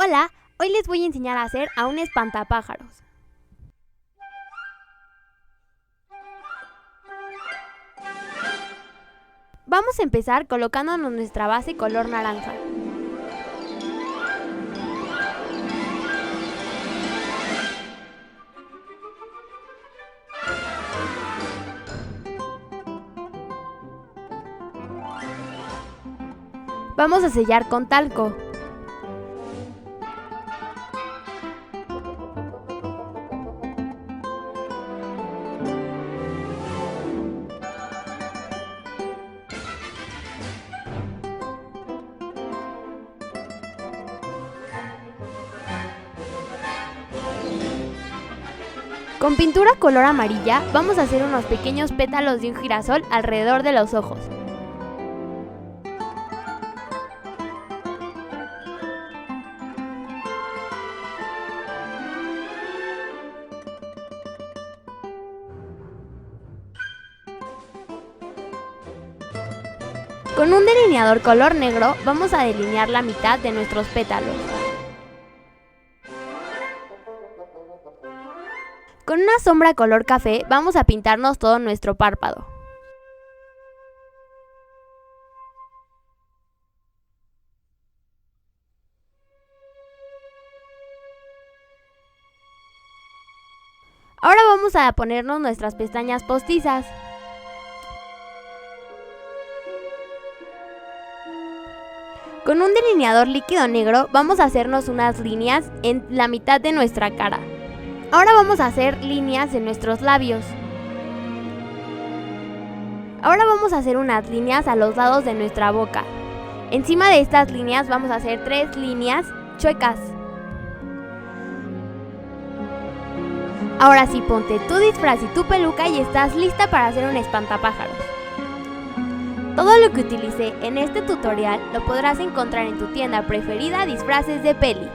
Hola, hoy les voy a enseñar a hacer a un espantapájaros. Vamos a empezar colocándonos nuestra base color naranja. Vamos a sellar con talco. Con pintura color amarilla vamos a hacer unos pequeños pétalos de un girasol alrededor de los ojos. Con un delineador color negro vamos a delinear la mitad de nuestros pétalos. Con una sombra color café vamos a pintarnos todo nuestro párpado. Ahora vamos a ponernos nuestras pestañas postizas. Con un delineador líquido negro vamos a hacernos unas líneas en la mitad de nuestra cara. Ahora vamos a hacer líneas en nuestros labios. Ahora vamos a hacer unas líneas a los lados de nuestra boca. Encima de estas líneas vamos a hacer 3 líneas chuecas. Ahora sí, ponte tu disfraz y tu peluca y estás lista para hacer un espantapájaros. Todo lo que utilicé en este tutorial lo podrás encontrar en tu tienda preferida Disfraces de Peli.